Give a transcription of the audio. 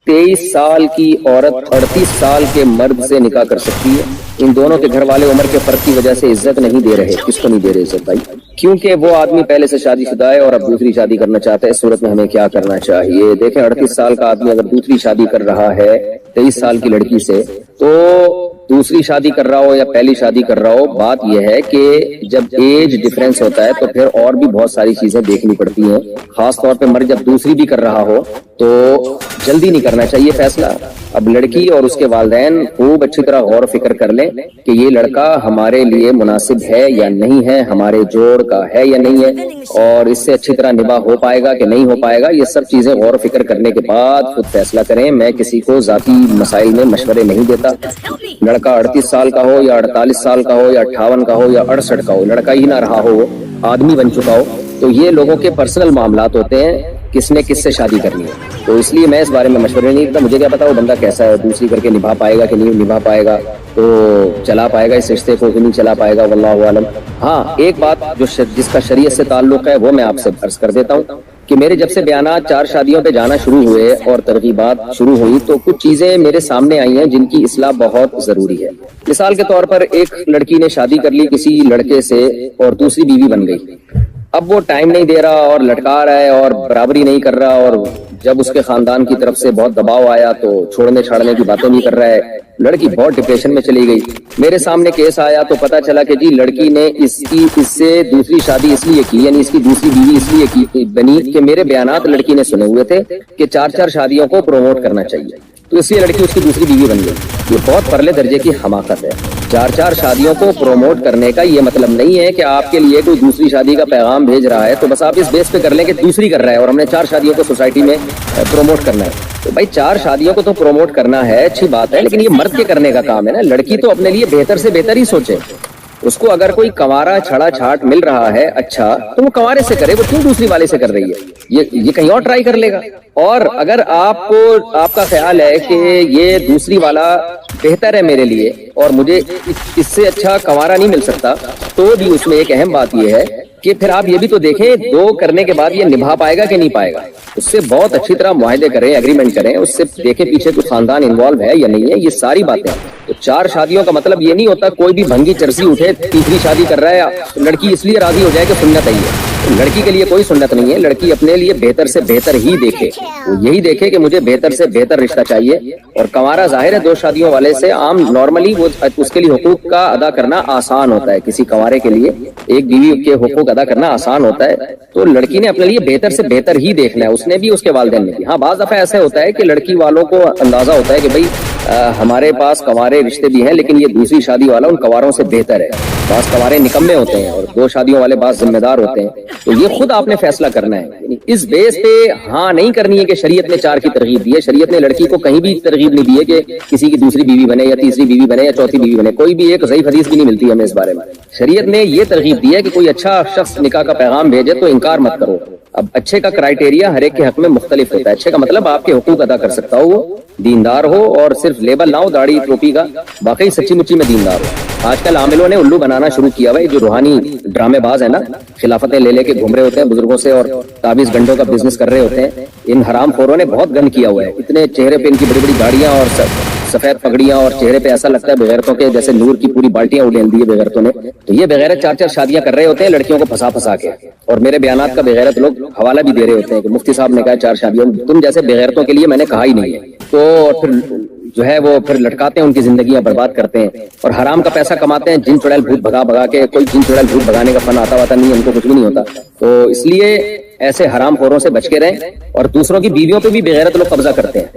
23 سال کی عورت 38 سال کے مرد سے نکاح کر سکتی ہے. ان دونوں کے گھر والے عمر کے فرق کی وجہ سے عزت نہیں دے رہے. کس کو نہیں دے رہے عزت بھائی؟ کیونکہ وہ آدمی پہلے سے شادی شدہ ہے اور اب دوسری شادی کرنا چاہتا ہے. اس صورت میں ہمیں کیا کرنا چاہیے؟ دیکھیں 38 سال کا آدمی اگر دوسری شادی کر رہا ہے 23 سال کی لڑکی سے، تو دوسری شادی کر رہا ہو یا پہلی شادی کر رہا ہو، بات یہ ہے کہ جب ایج ڈفرینس ہوتا ہے تو پھر اور بھی بہت ساری چیزیں دیکھنی پڑتی ہیں. خاص طور پہ مرد جب دوسری بھی کر رہا ہو تو جلدی نہیں کرنا چاہیے فیصلہ. اب لڑکی اور اس کے والدین خوب اچھی طرح غور و فکر کر لیں کہ یہ لڑکا ہمارے لیے مناسب ہے یا نہیں ہے، ہمارے جوڑ کا ہے یا نہیں ہے، اور اس سے اچھی طرح نباہ ہو پائے گا کہ نہیں ہو پائے گا. یہ سب چیزیں غور و فکر کرنے کے بعد خود فیصلہ کریں. میں کسی کو ذاتی مسائل میں مشورے نہیں دیتا. لڑکا 38 سال کا ہو یا 48 سال کا ہو یا 58 کا ہو یا 68 کا ہو، لڑکا ہی نہ رہا ہو، آدمی بن چکا ہو، تو یہ لوگوں کے پرسنل معاملات ہوتے ہیں کس نے کس سے شادی کرنی ہے. تو اس لیے میں اس بارے میں مشورے نہیں دیتا. مجھے کیا پتا وہ بندہ کیسا ہے، دوسری کر کے نبھا پائے گا کہ نہیں نبھا پائے گا، تو چلا پائے گا اس رشتے کو کہ نہیں چلا پائے گا، واللہ عالم. ہاں ایک بات جس کا شریعت سے تعلق ہے وہ میں آپ سے عرض کر دیتا ہوں کہ میرے جب سے بیانات 4 شادیوں پہ جانا شروع ہوئے اور ترغیبات شروع ہوئی تو کچھ چیزیں میرے سامنے آئی ہیں جن کی اصلاح بہت ضروری ہے. مثال کے طور پر ایک لڑکی نے شادی کر لی کسی لڑکے سے اور دوسری بیوی بن گئی. اب وہ ٹائم نہیں دے رہا اور لٹکا رہا ہے اور برابری نہیں کر رہا، اور جب اس کے خاندان کی طرف سے بہت دباؤ آیا تو چھوڑنے چھاڑنے کی باتیں بھی کر رہا ہے. لڑکی بہت ڈپریشن میں چلی گئی. میرے سامنے کیس آیا تو پتا چلا کہ جی لڑکی نے اس سے دوسری شادی اس لیے کی، یعنی اس کی دوسری بیوی اس لیے کی بنی کہ میرے بیانات لڑکی نے سنے ہوئے تھے کہ 4 شادیوں کو پروموٹ کرنا چاہیے، تو اس لیے لڑکی اس کی دوسری بیوی بن گئی. یہ بہت پرلے درجے کی حماقت ہے. 4 شادیوں کو پروموٹ کرنے کا یہ مطلب نہیں ہے کہ آپ کے لیے کوئی دوسری شادی کا پیغام بھیج رہا ہے تو بس آپ اس بیس پہ کر لیں کہ دوسری کر رہا ہے اور ہم نے 4 شادیوں کو سوسائٹی میں پروموٹ کرنا ہے. تو بھائی 4 شادیوں کو تو پروموٹ کرنا ہے، اچھی بات ہے، لیکن یہ مرد کے کرنے کا کام ہے نا. لڑکی تو اپنے لیے بہتر سے بہتر ہی سوچے. اس کو اگر کوئی کنوارا چھڑا چھاٹ مل رہا ہے اچھا تو وہ کنوارے سے کرے، وہ کیوں دوسری والے سے کر رہی ہے؟ یہ کہیں اور ٹرائی کر لے گا. اور اگر آپ کا خیال ہے کہ یہ دوسری والا بہتر ہے میرے لیے اور مجھے اس سے اچھا کنوارا نہیں مل سکتا، تو بھی اس میں ایک اہم بات یہ ہے کہ پھر آپ یہ بھی تو دیکھیں 2 کرنے کے بعد یہ نبھا پائے گا کہ نہیں پائے گا. اس سے بہت اچھی طرح معاہدے کریں، اگریمنٹ کریں، اس سے دیکھیں پیچھے کوئی خاندان انوالو ہے یا نہیں ہے. یہ ساری باتیں. تو 4 شادیوں کا مطلب یہ نہیں ہوتا کوئی بھی بھنگی چرسی اٹھے تیسری شادی کر رہا ہے لڑکی اس لیے راضی ہو جائے کہ سنت ہے. لڑکی کے لیے کوئی سنت نہیں ہے. لڑکی اپنے لیے بہتر سے بہتر ہی دیکھے، وہ یہی دیکھے کہ مجھے بہتر سے بہتر رشتہ چاہیے. اور کنوارا ظاہر ہے 2 شادیوں والے سے عام نارملی وہ اس کے لیے حقوق کا ادا کرنا آسان ہوتا ہے. کسی کنوارے کے لیے ایک بیوی کے حقوق ادا کرنا آسان ہوتا ہے. تو لڑکی نے اپنے لیے بہتر سے بہتر ہی دیکھنا ہے، اس نے بھی اس کے والدین نے بھی. ہاں بعض دفعہ ایسا ہوتا ہے کہ لڑکی والوں کو اندازہ ہوتا ہے کہ بھائی ہمارے پاس کنوارے رشتے بھی ہیں لیکن یہ دوسری شادی والا ان کنواروں سے بہتر ہے. بعض کنوارے نکمے ہوتے ہیں اور 2 شادیوں والے بعض ذمہ دار ہوتے ہیں. تو یہ خود آپ نے فیصلہ کرنا ہے. اس بیس پہ ہاں نہیں کرنی ہے کہ شریعت نے 4 کی ترغیب دی ہے. شریعت نے لڑکی کو کہیں بھی ترغیب نہیں دی ہے کہ کسی کی دوسری بیوی بنے یا تیسری بیوی بنے یا چوتھی بیوی بنے. کوئی بھی ایک صحیح حدیث بھی نہیں ملتی ہمیں اس بارے میں. شریعت نے یہ ترغیب دی ہے کہ کوئی اچھا شخص نکاح کا پیغام بھیجے تو انکار مت کرو. اب اچھے کا کرائٹیریا ہر ایک کے حق میں مختلف ہوتا ہے. اچھے کا مطلب آپ کے حقوق ادا کر سکتا ہو، وہ دیندار ہو اور صرف لیبل نہ ہو داڑھی ٹوپی کا، واقعی سچی مچی میں دیندار ہو. آج کل عاملوں نے الو بنانا شروع کیا ہے، جو روحانی ڈرامے باز ہیں نا، خلافتیں لے کے گھوم رہے ہوتے ہیں بزرگوں سے اور تعویذ گنڈوں کا بزنس کر رہے ہوتے ہیں. ان حرام خوروں نے بہت گند کیا ہوا ہے. اتنے چہرے پہ ان کی بڑی بڑی گاڑیاں اور سفید پگڑیاں اور چہرے پہ ایسا لگتا ہے بغیرتوں کے جیسے نور کی پوری بالٹیاں اڈیل دی ہے بغیرتوں نے. تو یہ بغیرت 4 شادیاں کر رہے ہوتے ہیں لڑکیوں کو پھنسا کے. اور میرے بیانات کا بغیرت لوگ حوالہ بھی دے رہے ہوتے ہیں کہ مفتی صاحب نے کہا 4 شادیوں. تم جیسے بغیرتوں کے لیے میں نے کہا ہی نہیں ہے. تو پھر جو ہے وہ پھر لٹکاتے ہیں، ان کی زندگیاں برباد کرتے ہیں اور حرام کا پیسہ کماتے ہیں. جن چڑیل بھوت بھگا کے، کوئی جن چڑیل بھوت بھگانے کا فن آتا نہیں، ان کو کچھ بھی نہیں ہوتا. تو اس لیے ایسے حرام خوروں سے بچ کے رہیں. اور دوسروں کی بیویوں پہ بھی بغیرت لوگ قبضہ کرتے ہیں.